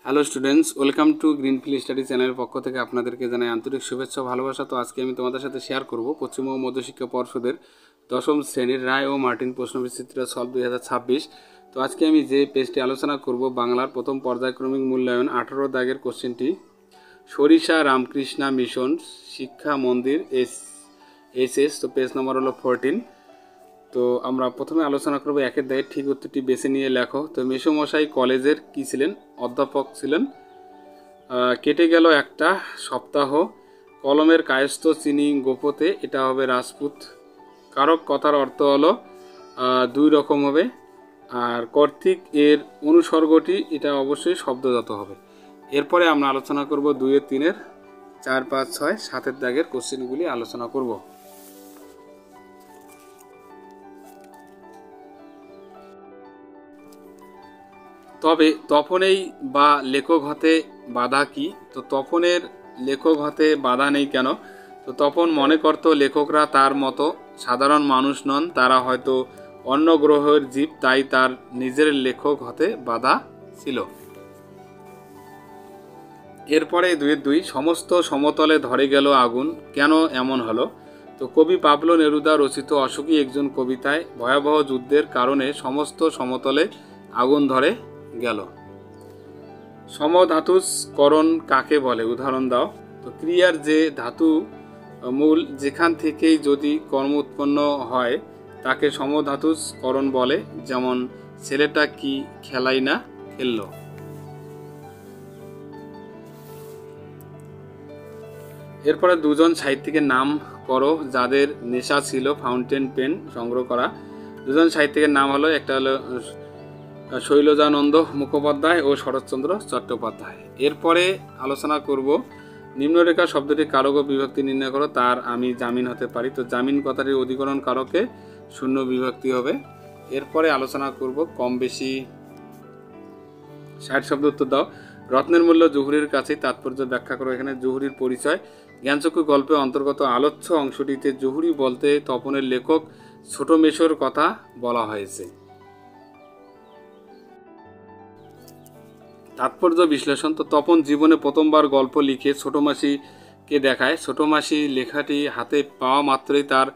Hello students, welcome to greenfield study চ্যানেলের পক্ষ থেকে আপনাদেরকে জানাই আন্তরিক শুভেচ্ছা ভালোবাসা। তো আজকে আমি তোমাদের সাথে শেয়ার করব পশ্চিমবঙ্গ মধ্যশিক্ষা পর্ষদের দশম শ্রেণীর রায় ও মার্টিন প্রশ্নবিচিত্রা সলভ 2026। তো আজকে আমি যে পেজটি আলোচনা করব বাংলার প্রথম পর্যায়ক্রমিক মূল্যায়ন 18 দাগের কোশ্চেনটি, সরিষা রামকৃষ্ণা মিশন শিক্ষা মন্দির এস। তো পেজ নম্বর হলো 14। তো আমরা প্রথমে আলোচনা করব একের দাগের ঠিক উত্তরটি বেছে নিয়ে লেখো। তো মেসোমশাই কলেজের কি ছিলেন? অধ্যাপক ছিলেন। কেটে গেল একটা সপ্তাহ, কলমের কায়স্থ চিনি গোপতে, এটা হবে রাজপুত। কারক কথার অর্থ হলো দুই রকম হবে, আর কর্তৃক এর অনুসর্গটি এটা অবশ্যই শব্দজাত হবে। এরপরে আমরা আলোচনা করব 2 এর 3 এর 4, 5, 6, 7 দাগের কোশ্চেনগুলি আলোচনা করব। তবে তপনেই বা লেখক হতে বাধা কি? তো তপনের লেখক হতে বাধা নেই কেন? তো তপন মনে করত লেখকরা তার মতো সাধারণ মানুষ নন, তারা হয়তো অন্য গ্রহের জীব, তাই তার নিজের লেখক হতে বাধা ছিল। এরপরে 2 সমস্ত সমতলে ধরে গেল আগুন, কেন এমন হলো? তো কবি পাবলো নেরুদা রচিত অশোকী একজন কবিতায় ভয়াবহ যুদ্ধের কারণে সমস্ত সমতলে আগুন ধরে গেল। সমধাতুস্করণ কাকে বলে? উদাহরণ দাও। তো ক্রিয়ার যে ধাতু মূল, যেখান থেকেই যদি কর্ম উৎপন্ন হয় তাকে সমধাতুস্করণ বলে। যেমন ছেলেটা কি খেলাই না খেললো। এরপরে 2 সাহিত্যিকের নাম করো যাদের নেশা ছিল ফাউন্টেন পেন সংগ্রহ করা। 2 সাহিত্যিকের নাম হলো, একটা হলো শৈলজানন্দ মুখোপাধ্যায় ও শরৎচন্দ্র চট্টোপাধ্যায়। এরপরে আলোচনা করব নিম্নরেখা শব্দটি কারক ও বিভক্তি নির্ণয় করো। তার আমি জামিন হতে পারি। তো জামিন কথাটির অধিকরণ কারকে শূন্য বিভক্তি হবে। এরপরে আলোচনা করব কম বেশি 60 শব্দ উত্তর দাও। রত্নের মূল্য জহুরির কাছে, তাৎপর্য ব্যাখ্যা করো। এখানে জহুরির পরিচয়। জ্ঞানচক্ষু গল্পে অন্তর্গত আলোচ্য অংশটিতে জহুরি বলতে তপনের লেখক ছোট মেশোর কথা বলা হয়েছে। তাৎপর্য বিশ্লেষণ। তো তপন জীবনে প্রথমবার গল্প লিখে ছোট মাসিকে দেখায়। ছোট মাসি লেখাটি হাতে পাওয়া মাত্রই তার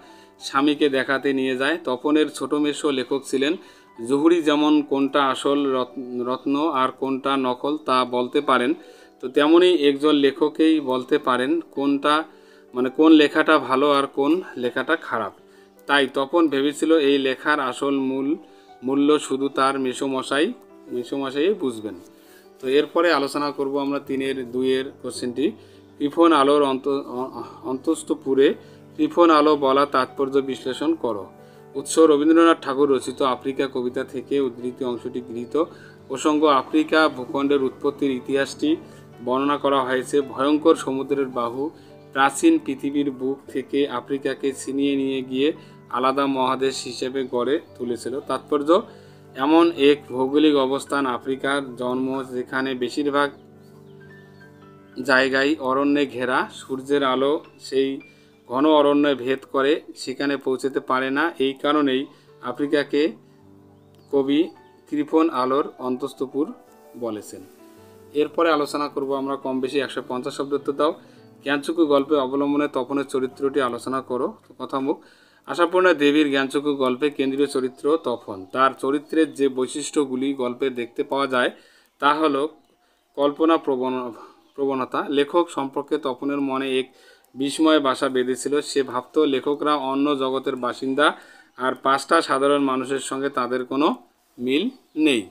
স্বামীকে দেখাতে নিয়ে যায়। তপনের ছোট মেশো লেখক ছিলেন। জহুরি যেমন কোনটা আসল রত্ন আর কোনটা নকল তা বলতে পারেন, তো তেমনি একজন লেখকেই বলতে পারেন কোনটা কোন লেখাটা ভালো আর কোন লেখাটা খারাপ। তাই তপন ভেবেছিল এই লেখার আসল মূল্য শুধু তার মেসোমশাই বুঝবেন। তো এরপরে আলোচনা করব আমরা 3 এর 2 এর কোশ্চেনটি, কৃপণ আলোর অন্তস্তপুরে কৃপণ আলো বলা তাৎপর্য বিশ্লেষণ করো। উৎস রবীন্দ্রনাথ ঠাকুর রচিত আফ্রিকা কবিতা থেকে উদ্ধৃত অংশটি গৃহীত। প্রসঙ্গ আফ্রিকা ভূখণ্ডের উৎপত্তির ইতিহাসটি বর্ণনা করা হয়েছে। ভয়ঙ্কর সমুদ্রের বাহু প্রাচীন পৃথিবীর বুক থেকে আফ্রিকাকে ছিনিয়ে নিয়ে গিয়ে আলাদা মহাদেশ হিসেবে গড়ে তুলেছিল। তাৎপর্য এমন এক ভৌগোলিক অবস্থান আফ্রিকার জন্ম যেখানে বেশিরভাগ জায়গায় অরণ্যে ঘেরা, সূর্যের আলো সেই ঘন অরণ্য ভেদ করে সেখানে পৌঁছতে পারে না। এই কারণেই আফ্রিকাকে কবি কৃপণ আলোর অন্তস্তপুর বলেছেন। এরপরে আলোচনা করব আমরা কম বেশি 150 শব্দ উত্তর দাও। জ্ঞানচক্ষু গল্পে অবলম্বনে তপনের চরিত্রটি আলোচনা করো। কথামুখ। আশাপূর্ণা দেবীর জ্ঞানচক্ষু গল্পে কেন্দ্রীয় চরিত্র তপন। তার চরিত্রের যে বৈশিষ্ট্যগুলি গল্পে দেখতে পাওয়া যায় তা হলো কল্পনা প্রবণতা। লেখক সম্পর্কে তপনের মনে এক বিস্ময় বাসা বেঁধেছিল। সে ভাবত লেখকরা অন্য জগতের বাসিন্দা, আর 5টা সাধারণ মানুষের সঙ্গে তাদের কোনো মিল নেই।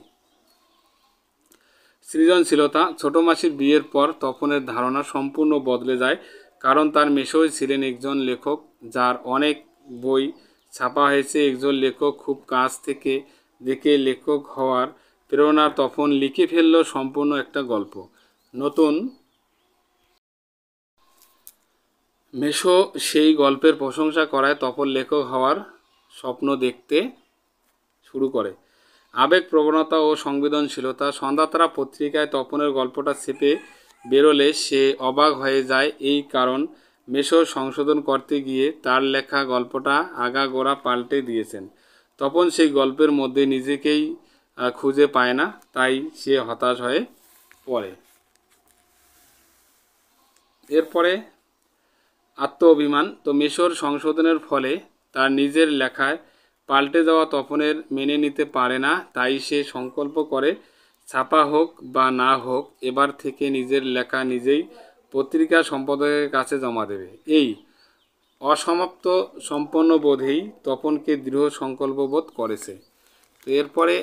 সৃজনশীলতা। ছোট মাসির বিয়ের পর তপনের ধারণা সম্পূর্ণ বদলে যায়, কারণ তার মেসোই ছিলেন একজন লেখক যার অনেক বই ছাপা হয়েছে। একজন লেখক খুব কাছ থেকে দেখে লেখক হওয়ার প্রেরণা তপন লিখে ফেলল সম্পূর্ণ একটা গল্প। নতুন মেসো সেই গল্পের প্রশংসা করায় তপন লেখক হওয়ার স্বপ্ন দেখতে শুরু করে। আবেগ প্রবণতা ও সংবেদনশীলতা। সন্ধ্যাতারা পত্রিকায় তপনের গল্পটা ছেপে বেরোলে সে অবাক হয়ে যায়। এই কারণ মেসো সংশোধন করতে গিয়ে তার লেখা গল্পটা আগাগোড়া পাল্টে দিয়েছেন। তপন সেই গল্পের মধ্যে নিজেকেই খুঁজে পায় না, তাই সে হতাশ হয়ে পরে। এরপরে আত্ম অভিমান। তো মেশোর সংশোধনের ফলে তার নিজের লেখায় পাল্টে যাওয়া তপনের মেনে নিতে পারে না, তাই সে সংকল্প করে ছাপা হোক বা না হোক এবার থেকে নিজের লেখা নিজেই পত্রিকা সম্পাদকের কাছে জমা দেবে। এই অসমাপ্ত সম্পন্ন বোধেই তপনকে দৃঢ় সংকল্পবোধ করেছে। তো এরপরে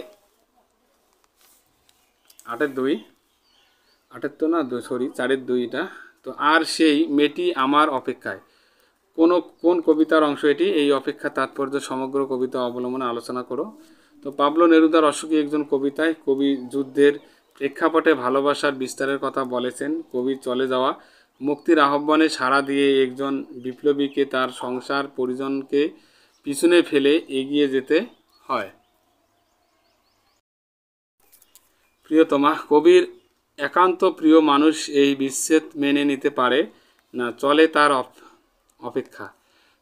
8-2, 8 তো না, 4-2 তো আর সেই মেয়েটি আমার অপেক্ষায়। কোন কবিতার অংশ এটি? এই অপেক্ষা তাৎপর্য সমগ্র কবিতা অবলম্বনে আলোচনা করো। তো পাবলো নেরুদার অশোকী একজন কবিতায় কবি যুদ্ধের প্রেক্ষাপটে ভালোবাসার বিস্তারের কথা বলেছেন। কবির চলে যাওয়া মুক্তির আহ্বানে সাড়া দিয়ে একজন বিপ্লবীকে তার সংসার পরিজনকে পিছনে ফেলে এগিয়ে যেতে হয়। প্রিয়তমা। কবির একান্ত প্রিয় মানুষ এই বিচ্ছেদ মেনে নিতে পারে না, চলে তার অপেক্ষা।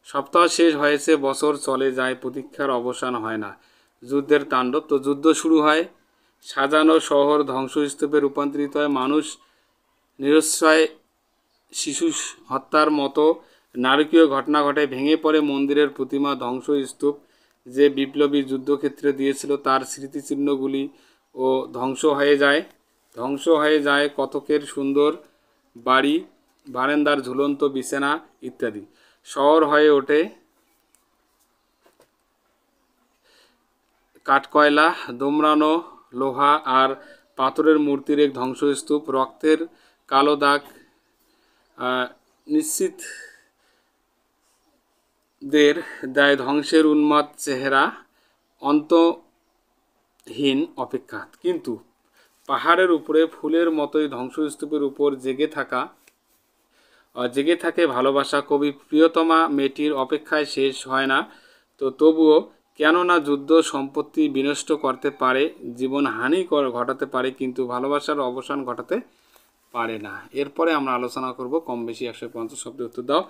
সপ্তাহ শেষ হয়েছে, বছর চলে যায়, প্রতীক্ষার অবসান হয় না। যুদ্ধের তাণ্ডব। তো যুদ্ধ শুরু হয়, সাজানো শহর ধ্বংসস্তূপে রূপান্তরিত হয়, মানুষ নিরশ্রয় শিশু হত্যার মতো নারকীয় ঘটনা ঘটে, ভেঙে পড়ে মন্দিরের প্রতিমা, ধ্বংসস্তূপ যে বিপ্লবী যুদ্ধক্ষেত্রে দিয়েছিল তার স্মৃতিচিহ্নগুলি ও ধ্বংস হয়ে যায় কতকের সুন্দর বাড়ি, বারান্দার ঝুলন্ত বিছানা ইত্যাদি। শহর হয়ে ওঠে কাঠকয়লা, দোমড়ানো লোহা আর পাথরের মূর্তির এক ধ্বংসস্তূপ। রক্তের কালো দাগ নিশ্চিতদের দেয় ধ্বংসের উন্মাদ চেহারা, অন্তহীন অপেক্ষা। কিন্তু পাহাড়ের উপরে ফুলের মতোই ধ্বংসস্তূপের উপর জেগে থাকে ভালোবাসা। কবি প্রিয়তমা মেয়েটির অপেক্ষায় শেষ হয় না। তো তবুও কেননা যুদ্ধ সম্পত্তি বিনষ্ট করতে পারে, জীবন হানি ঘটাতে পারে, কিন্তু ভালোবাসার অবসান ঘটাতে পারে না। এরপরে আমরা আলোচনা করব কম বেশি 150 শব্দের উত্তর দাও।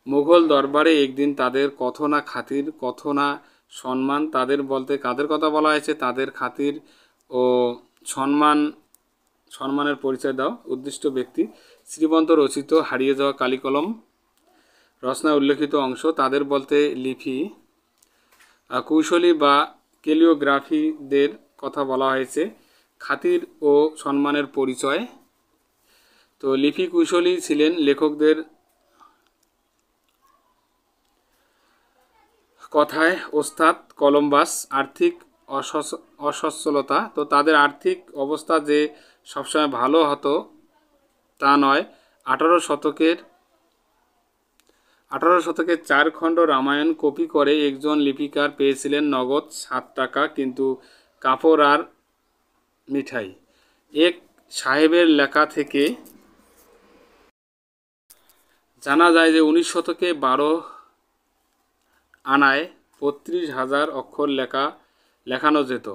মুঘল দরবারে একদিন তাদের কত না খাতির, কত না সম্মান। তাদের বলতে কাদের কথা বলা হয়েছে? তাদের খাতির ও সম্মানের পরিচয় দাও। উদ্দিষ্ট ব্যক্তি শ্রীবন্ত রচিত হারিয়ে যাওয়া কালিকলম রচনায় উল্লেখিত অংশ। তাদের বলতে লিপি কৌশলী বা ক্যালিওগ্রাফিদের কথা বলা হয়েছে। খাতির ও সম্মানের পরিচয়। তো লিপি কুশলী ছিলেন লেখকদের কথায় ওস্তাদ কলম্বাস। আর্থিক অসচ্ছলতা। তো তাদের আর্থিক অবস্থা যে সবসময় ভালো হতো তা নয়। 18 শতকের 4 খণ্ড রামায়ণ কপি করে একজন লিপিকার পেয়েছিলেন নগদ 7 টাকা, কিন্তু কাপড় আর মিঠাই। এক সাহেবের লেখা থেকে জানা যায় যে 19 শতকে 12 আনায় 32,000 অক্ষর লেখানো যেত।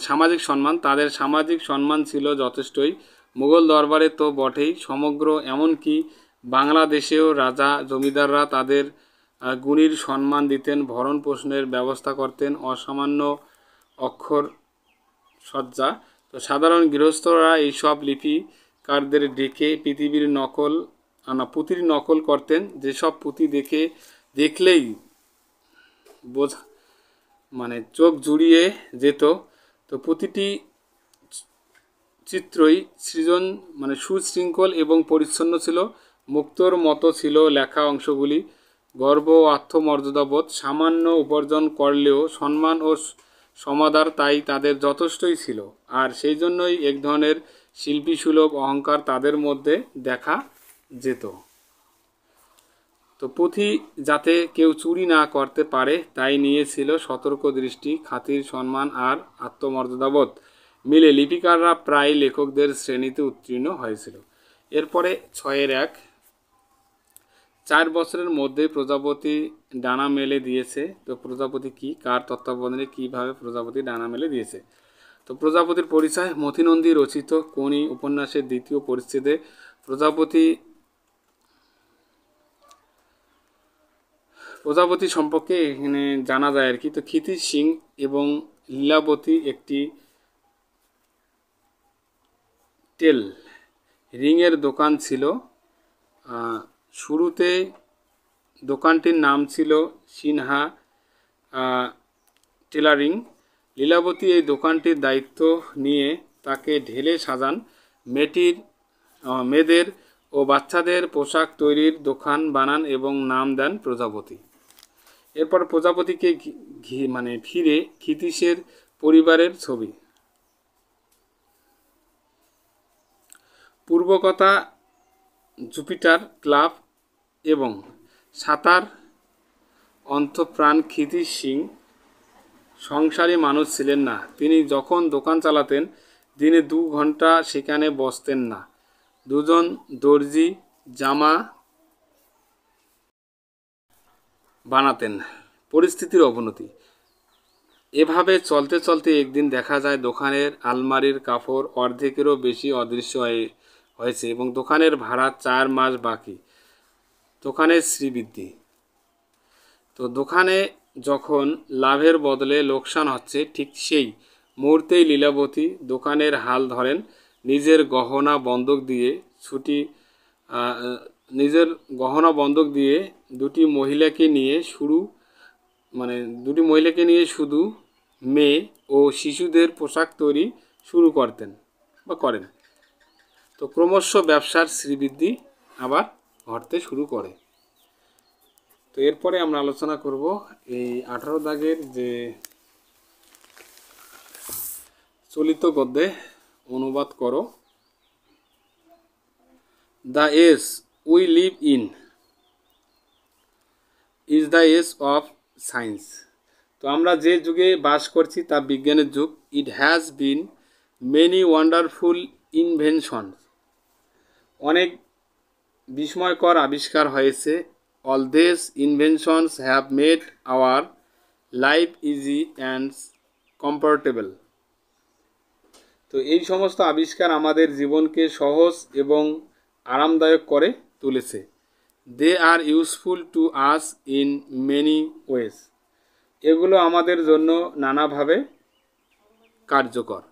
সামাজিক সম্মান। তাদের সামাজিক সম্মান ছিল যথেষ্টই, মুঘল দরবারে তো বটেই, সমগ্র এমনকি বাংলাদেশেও রাজা জমিদাররা তাদের গুণীর সম্মান দিতেন, ভরণ পোষণের ব্যবস্থা করতেন। অসামান্য অক্ষর সজ্জা। তো সাধারণ গৃহস্থরা এইসব লিপিকারদের ডেকে পুঁথির নকল করতেন, যেসব পুঁথি দেখলেই চোখ জুড়িয়ে যেত। তো প্রতিটি চিত্রই সুশৃঙ্খল এবং পরিচ্ছন্ন ছিল। মুক্তোর মতো ছিল লেখা অংশগুলি। গর্ব ও আত্মমর্যাদাবোধ। সামান্য উপার্জন করলেও সম্মান ও সমাদর তাই তাদের যথেষ্টই ছিল, আর সেই জন্যই এক ধরনের শিল্পীসুলভ অহংকার তাদের মধ্যে দেখা যেত। তো পুঁথি যাতে কেউ চুরি না করতে পারে তাই নিয়েছিল সতর্ক দৃষ্টি। খাতির, সম্মান আর আত্মমর্যাদাবোধ মিলে লিপিকাররা প্রায় লেখকদের শ্রেণীতে উত্তীর্ণ হয়েছিল। এরপরে 6-1, 4 বছরের মধ্যে প্রজাপতি ডানা মেলে দিয়েছে। তো প্রজাপতি কি, কার তত্ত্বাবধানে, কিভাবে প্রজাপতি ডানা মেলে দিয়েছে? তো প্রজাপতির পরিচয়। মথিনন্দী রচিত কোনি উপন্যাসের 2য় পরিচ্ছেদে প্রজাপতি সম্পর্কে এখানে জানা যায় আর কি। তো ক্ষিতিশ সিং এবং লীলাবতী একটি টেল রিংয়ের দোকান ছিল। শুরুতে দোকানটির নাম ছিল সিনহা টেলারিং। লীলাবতী এই দোকানটির দায়িত্ব নিয়ে তাকে ঢেলে সাজান। মেয়েদের ও বাচ্চাদের পোশাক তৈরির দোকান বানান এবং নাম দেন প্রজাপতি। এরপর প্রজাপতিকে ঘিরে ক্ষিতীশের পরিবারের ছবি। পূর্বকথা জুপিটার ক্লাব এবং সাঁতার অন্তঃপ্রাণ ক্ষিতীশ সিং সংসারী মানুষ ছিলেন না। তিনি যখন দোকান চালাতেন দিনে 2 ঘন্টা সেখানে বসতেন না। দুজন দর্জি জামা বানাতেন। পরিস্থিতির অবনতি। এভাবে চলতে চলতে একদিন দেখা যায় দোকানের আলমারির কাপড় অর্ধেকেরও বেশি অদৃশ্য হয়েছে এবং দোকানের ভাড়া 4 মাস বাকি। দোকানের শ্রীবৃদ্ধি। তো দোকানে যখন লাভের বদলে লোকসান হচ্ছে ঠিক সেই মুহূর্তেই লীলাবতী দোকানের হাল ধরেন। নিজের গহনা বন্ধক দিয়ে দুটি মহিলাকে নিয়ে শুধু মেয়ে ও শিশুদের পোশাক তৈরি শুরু করেন। তো ক্রমশ ব্যবসার শ্রীবৃদ্ধি আবার ঘটতে শুরু করে। তো এরপরে আমরা আলোচনা করব এই 18 দাগের যে চলিত গদ্যে অনুবাদ করো। The age we live in is the age of science. তো আমরা যে যুগে বাস করছি তা বিজ্ঞানের যুগ। It has been many wonderful invention. অনেক বিস্ময়কর আবিষ্কার হয়েছে। All this inventions have made our life easy and comfortable. তো এই সমস্ত আবিষ্কার আমাদের জীবনকে সহজ এবং আরামদায়ক করে তুলেছে। They are useful to us in many ways. এগুলো আমাদের জন্য নানাভাবে কার্যকর।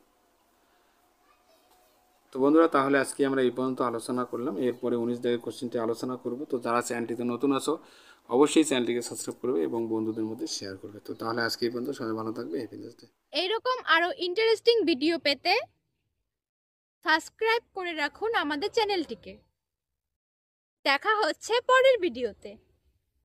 তো বন্ধুরা, তাহলে আজকে আমরা এই পর্যন্ত আলোচনা করলাম। এরপরে 19 দাগের কোশ্চেনটি আলোচনা করব। তো যারা চ্যানেলটিতে নতুন আছো অবশ্যই চ্যানেলটিকে সাবস্ক্রাইব করবে এবং বন্ধুদের মধ্যে শেয়ার করবে। তো তাহলে আজকে এই পর্যন্ত, সবাই ভালো থাকবে। Happy news day. এইরকম আরো ইন্টারেস্টিং ভিডিও পেতে সাবস্ক্রাইব করে রাখুন আমাদের চ্যানেলটিকে। দেখা হচ্ছে পরের ভিডিওতে।